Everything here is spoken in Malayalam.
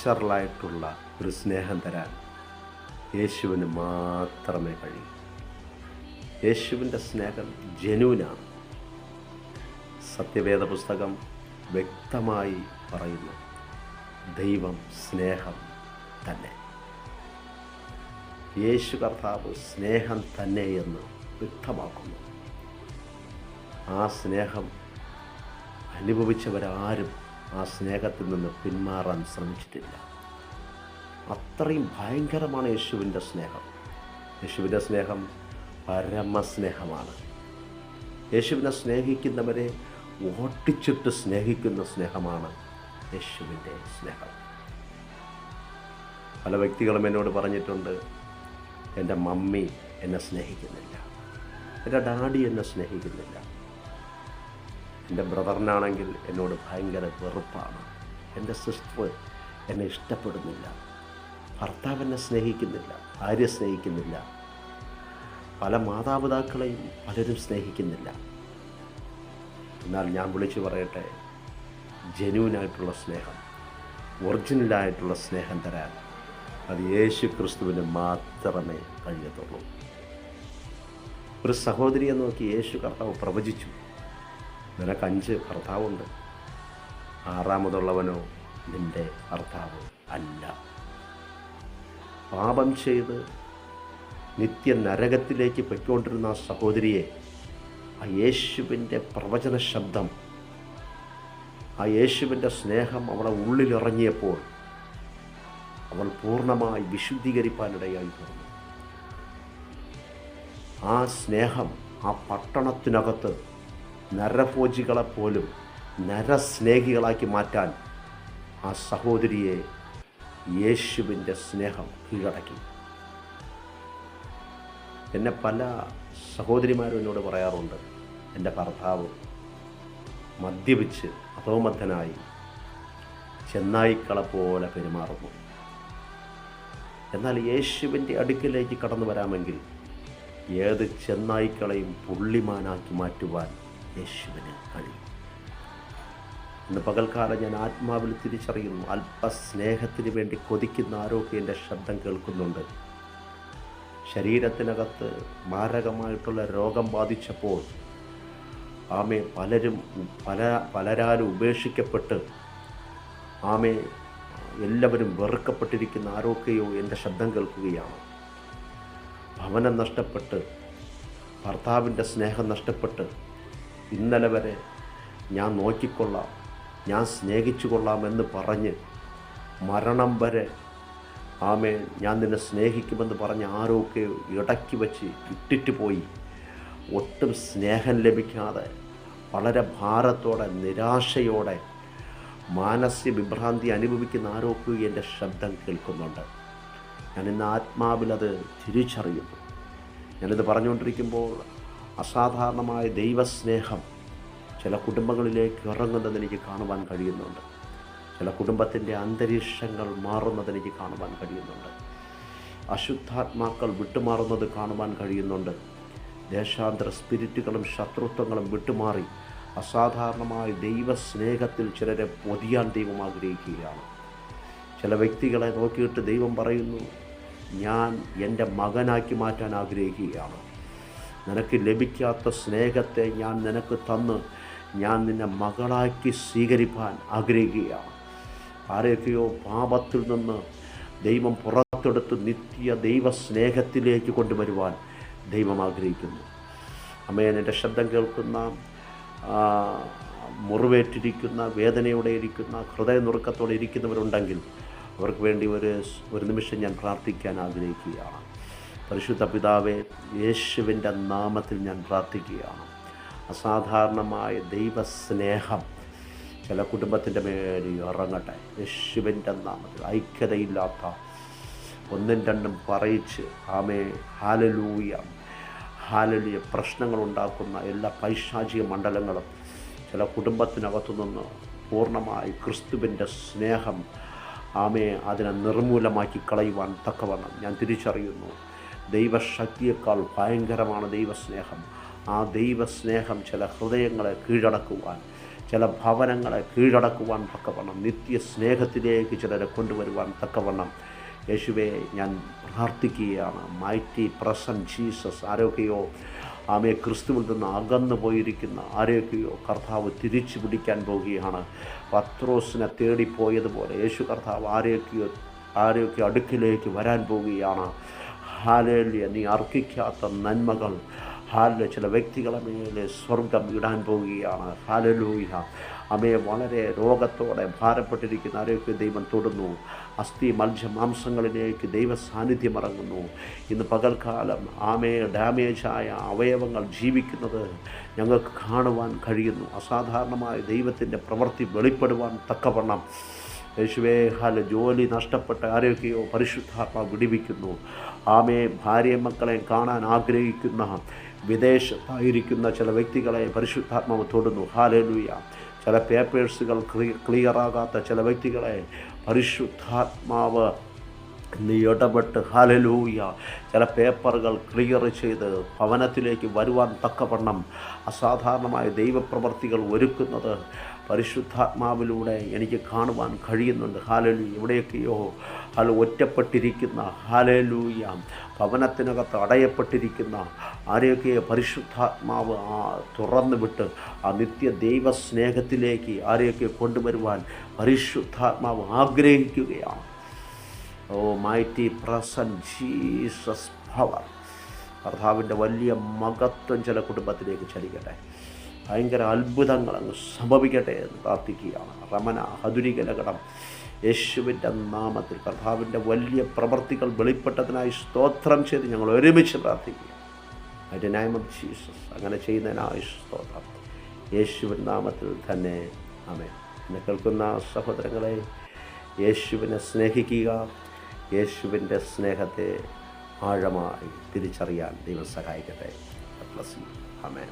നാച്ചുറലായിട്ടുള്ള ഒരു സ്നേഹം തരാൻ യേശുവിന് മാത്രമേ കഴിയൂ. യേശുവിൻ്റെ സ്നേഹം ജെന്യൂനാണ്. സത്യവേദ പുസ്തകം വ്യക്തമായി പറയുന്നു, ദൈവം സ്നേഹം തന്നെ. യേശു കർത്താവ് സ്നേഹം തന്നെ എന്ന് വ്യക്തമാക്കുന്നു. ആ സ്നേഹം അനുഭവിച്ചവരാരും ആ സ്നേഹത്തിൽ നിന്ന് പിന്മാറാൻ ശ്രമിച്ചിട്ടില്ല. അത്രയും ഭയങ്കരമാണ് യേശുവിൻ്റെ സ്നേഹം. യേശുവിൻ്റെ സ്നേഹം പരമസ്നേഹമാണ്. യേശുവിനെ സ്നേഹിക്കുന്നവരെ ഓട്ടിച്ചിട്ട് സ്നേഹിക്കുന്ന സ്നേഹമാണ് യേശുവിൻ്റെ സ്നേഹം. പല വ്യക്തികളും എന്നോട് പറഞ്ഞിട്ടുണ്ട്, എൻ്റെ മമ്മി എന്നെ സ്നേഹിക്കുന്നില്ല, എൻ്റെ ഡാഡി എന്നെ സ്നേഹിക്കുന്നില്ല, എൻ്റെ ബ്രദറിനാണെങ്കിൽ എന്നോട് ഭയങ്കര വെറുപ്പാണ്, എൻ്റെ സിസ്റ്റർ എന്നെ ഇഷ്ടപ്പെടുന്നില്ല, ഭർത്താവ് എന്നെ സ്നേഹിക്കുന്നില്ല, ഭാര്യ സ്നേഹിക്കുന്നില്ല, പല മാതാപിതാക്കളെയും പലരും സ്നേഹിക്കുന്നില്ല. എന്നാൽ ഞാൻ വിളിച്ചു പറയട്ടെ, ജെന്യൂനായിട്ടുള്ള സ്നേഹം, ഒറിജിനലായിട്ടുള്ള സ്നേഹം തരാൻ അത് യേശു ക്രിസ്തുവിന് മാത്രമേ കഴിയത്തുള്ളൂ. ഒരു സഹോദരിയെ നോക്കി യേശു കർത്താവ് പ്രവചിച്ചു, നിനക്ക് 5 ഭർത്താവുണ്ട്, 6ാമതുള്ളവനോ നിൻ്റെ ഭർത്താവ് അല്ല. പാപം ചെയ്ത് നിത്യ നരകത്തിലേക്ക് പൊയ്ക്കൊണ്ടിരുന്ന ആ സഹോദരിയെ ആ യേശുവിൻ്റെ പ്രവചന ശബ്ദം, ആ യേശുവിൻ്റെ സ്നേഹം അവളെ ഉള്ളിലിറങ്ങിയപ്പോൾ അവൾ പൂർണ്ണമായി വിശുദ്ധീകരിപ്പാനിടയായി തീർന്നു. ആ സ്നേഹം ആ പട്ടണത്തിനകത്ത് നരഭോജികളെപ്പോലും നരസ്നേഹികളാക്കി മാറ്റാൻ ആ സഹോദരിയെ യേശുവിൻ്റെ സ്നേഹം കീഴടക്കി. എന്നെ പല സഹോദരിമാരും എന്നോട് പറയാറുണ്ട്, എൻ്റെ ഭർത്താവ് മദ്യപിച്ച് അധോമത്തനായി ചെന്നായ്ക്കളെ പോലെ പെരുമാറുന്നു. എന്നാൽ യേശുവിൻ്റെ അടുക്കിലേക്ക് കടന്നു വരാമെങ്കിൽ ഏത് ചെന്നായ്ക്കളെയും പുള്ളിമാനാക്കി മാറ്റുവാൻ യേശുവിന് കഴിയും. ഇന്ന് പകൽക്കാലം ഞാൻ ആത്മാവിൽ തിരിച്ചറിയുന്നു, അല്പസ്നേഹത്തിന് വേണ്ടി കൊതിക്കുന്ന ആരൊക്കെ എൻ്റെ ശബ്ദം കേൾക്കുന്നുണ്ട്. ശരീരത്തിനകത്ത് മാരകമായിട്ടുള്ള രോഗം ബാധിച്ചപ്പോൾ പലരാലും ഉപേക്ഷിക്കപ്പെട്ട് എല്ലാവരും വെറുക്കപ്പെട്ടിരിക്കുന്ന ആരൊക്കെയോ എൻ്റെ ശബ്ദം കേൾക്കുകയാണ്. ഭവനം നഷ്ടപ്പെട്ട്, ഭർത്താവിൻ്റെ സ്നേഹം നഷ്ടപ്പെട്ട്, ഇന്നലെ വരെ ഞാൻ നോക്കിക്കൊള്ളാം, ഞാൻ സ്നേഹിച്ചു കൊള്ളാമെന്ന് പറഞ്ഞ് മരണം വരെ ഞാൻ നിന്നെ സ്നേഹിക്കുമെന്ന് പറഞ്ഞ് ആരൊക്കെ ഇടയ്ക്ക് വെച്ച് ഇട്ടിട്ട് പോയി. ഒട്ടും സ്നേഹം ലഭിക്കാതെ വളരെ ഭാരത്തോടെ, നിരാശയോടെ, മാനസിക വിഭ്രാന്തി അനുഭവിക്കുന്ന ആരൊക്കെ എൻ്റെ ശബ്ദം കേൾക്കുന്നുണ്ട്. ഞാനിന്ന് ആത്മാവിലത് തിരിച്ചറിയുന്നു. ഞാനിത് പറഞ്ഞുകൊണ്ടിരിക്കുമ്പോൾ അസാധാരണമായ ദൈവസ്നേഹം ചില കുടുംബങ്ങളിലേക്ക് ഇറങ്ങുന്നത് എനിക്ക് കാണുവാൻ കഴിയുന്നുണ്ട്. ചില കുടുംബത്തിൻ്റെ അന്തരീക്ഷങ്ങൾ മാറുന്നത് എനിക്ക് കാണുവാൻ കഴിയുന്നുണ്ട്. അശുദ്ധാത്മാക്കൾ വിട്ടുമാറുന്നത് കാണുവാൻ കഴിയുന്നുണ്ട്. ദേശാന്തര സ്പിരിറ്റുകളും ശത്രുത്വങ്ങളും വിട്ടുമാറി അസാധാരണമായ ദൈവസ്നേഹത്തിൽ ചിലരെ പൊതിയാൻ ദൈവം ആഗ്രഹിക്കുകയാണ്. ചില വ്യക്തികളെ നോക്കിയിട്ട് ദൈവം പറയുന്നു, ഞാൻ എൻ്റെ മകനാക്കി മാറ്റാൻ ആഗ്രഹിക്കുകയാണ്. നിനക്ക് ലഭിക്കാത്ത സ്നേഹത്തെ ഞാൻ നിനക്ക് തന്ന് ഞാൻ നിന്നെ മകളാക്കി സ്വീകരിപ്പാൻ ആഗ്രഹിക്കുകയാണ്. ആരെയൊക്കെയോ പാപത്തിൽ നിന്ന് ദൈവം പുറത്തെടുത്ത് നിത്യ ദൈവസ്നേഹത്തിലേക്ക് കൊണ്ടുവരുവാൻ ദൈവം ആഗ്രഹിക്കുന്നു. അമ്മേൻ, എൻ്റെ ശബ്ദം കേൾക്കുന്ന, മുറിവേറ്റിരിക്കുന്ന, വേദനയോടെ ഇരിക്കുന്ന, ഹൃദയനുറുക്കത്തോടെ ഇരിക്കുന്നവരുണ്ടെങ്കിൽ അവർക്ക് വേണ്ടി ഒരു നിമിഷം ഞാൻ പ്രാർത്ഥിക്കാൻ ആഗ്രഹിക്കുകയാണ്. പരിശുദ്ധ പിതാവേ, യേശുവിൻ്റെ നാമത്തിൽ ഞാൻ പ്രാർത്ഥിക്കുകയാണ്. അസാധാരണമായ ദൈവസ്നേഹം ചില കുടുംബത്തിൻ്റെ മേൽ ഇറങ്ങട്ടെ. യേശുവിൻ്റെ നാമത്തിൽ ഐക്യതയില്ലാത്ത, 1ഉം 2ഉം പറയിച്ച് ഹല്ലേലൂയ പ്രശ്നങ്ങളുണ്ടാക്കുന്ന എല്ലാ പൈശാചിക മണ്ഡലങ്ങളും ചില കുടുംബത്തിനകത്തു നിന്ന് പൂർണ്ണമായി ക്രിസ്തുവിൻ്റെ സ്നേഹം അതിനെ നിർമൂലമാക്കി കളയുവാൻ തക്കവണ്ണം ഞാൻ തിരിച്ചറിയുന്നു. ദൈവശക്തിയേക്കാൾ ഭയങ്കരമാണ് ദൈവസ്നേഹം. ആ ദൈവസ്നേഹം ചില ഹൃദയങ്ങളെ കീഴടക്കുവാൻ, ചില ചില ഭവനങ്ങളെ കീഴടക്കുവാൻ തക്കവണ്ണം, നിത്യ സ്നേഹത്തിലേക്ക് ചിലരെ കൊണ്ടുവരുവാൻ തക്കവണ്ണം യേശുവേ ഞാൻ പ്രാർത്ഥിക്കുകയാണ്. Mighty present Jesus. ആരൊക്കെയോ ക്രിസ്തുവിൽ നിന്ന് അകന്നു പോയിരിക്കുന്ന ആരെയൊക്കെയോ കർത്താവ് തിരിച്ചു പിടിക്കാൻ പോവുകയാണ്. പത്രോസിനെ തേടിപ്പോയതുപോലെ യേശു കർത്താവ് ആരെയൊക്കെ അടുക്കിലേക്ക് വരാൻ പോവുകയാണ്. ഹല്ലേലൂയ. നീ അർഹിക്കാത്ത നന്മകൾ ചില വ്യക്തികളെ മേലെ സ്വർഗം ഇടാൻ പോവുകയാണ്. ഹല്ലേലൂയ. വളരെ രോഗത്തോടെ ഭാരപ്പെട്ടിരിക്കുന്ന ആരെയൊക്കെ ദൈവം തൊടുന്നു. അസ്ഥി മാംസങ്ങളിലേക്ക് ദൈവ സാന്നിധ്യം ഇറങ്ങുന്നു. ഇന്ന് പകൽക്കാലം ഡാമേജായ അവയവങ്ങൾ ജീവിക്കുന്നത് ഞങ്ങൾക്ക് കാണുവാൻ കഴിയുന്നു. അസാധാരണമായ ദൈവത്തിൻ്റെ പ്രവൃത്തി വെളിപ്പെടുവാൻ തക്കവണ്ണം യേശുവേ ജോലി നഷ്ടപ്പെട്ട ആരെയൊക്കെയോ പരിശുദ്ധാത്മാവ് വിടിവിക്കുന്നു. ഭാര്യ മക്കളെ കാണാൻ ആഗ്രഹിക്കുന്ന വിദേശത്തായിരിക്കുന്ന ചില വ്യക്തികളെ പരിശുദ്ധാത്മാവ് തൊടുന്നു. ഹല്ലേലൂയ. ചില പേപ്പേഴ്സുകൾ ക്ലിയറാകാത്ത ചില വ്യക്തികളെ പരിശുദ്ധാത്മാവ് നീ ഇടപെട്ട് ഹല്ലേലൂയ ചില പേപ്പറുകൾ ക്ലിയർ ചെയ്ത് ഭവനത്തിലേക്ക് വരുവാൻ തക്കവണ്ണം അസാധാരണമായ ദൈവപ്രവർത്തികൾ ഒരുക്കുന്നത് പരിശുദ്ധാത്മാവിലൂടെ എനിക്ക് കാണുവാൻ കഴിയുന്നുണ്ട്. ഹല്ലേലൂയ. എവിടെയൊക്കെയോ ഒറ്റപ്പെട്ടിരിക്കുന്ന ഹല്ലേലൂയ ഭവനത്തിനകത്ത് അടയപ്പെട്ടിരിക്കുന്ന ആരെയൊക്കെ പരിശുദ്ധാത്മാവ് തുറന്നു വിട്ട് നിത്യ ദൈവസ്നേഹത്തിലേക്ക് ആരെയൊക്കെ കൊണ്ടുവരുവാൻ പരിശുദ്ധാത്മാവ് ആഗ്രഹിക്കുകയാണ്. Mighty present Jesus power. കർത്താവിൻ്റെ വലിയ മഹത്വം ചില കുടുംബത്തിലേക്ക് ചലിക്കട്ടെ. ഭയങ്കര അത്ഭുതങ്ങൾ അങ്ങ് സംഭവിക്കട്ടെ എന്ന് പ്രാർത്ഥിക്കുകയാണ്. റമന ഹതുരികലകടം യേശുവിൻ്റെ നാമത്തിൽ കർത്താവിൻ്റെ വലിയ പ്രവർത്തികൾ വെളിപ്പെട്ടതിനായി സ്തോത്രം ചെയ്ത് ഞങ്ങൾ ഒരുമിച്ച് പ്രാർത്ഥിക്കുക. അതിൻ്റെ നാമം ജീസസ്. അങ്ങനെ ചെയ്യുന്നതിനായി സ്തോത്രം. യേശുവിൻ്റെ നാമത്തിൽ തന്നെ ആമേൻ. എന്നെ കേൾക്കുന്ന സഹോദരങ്ങളെ, യേശുവിനെ സ്നേഹിക്കുക. യേശുവിൻ്റെ സ്നേഹത്തെ ആഴമായി തിരിച്ചറിയാൻ ദൈവം സഹായിക്കട്ടെ. ആമേൻ.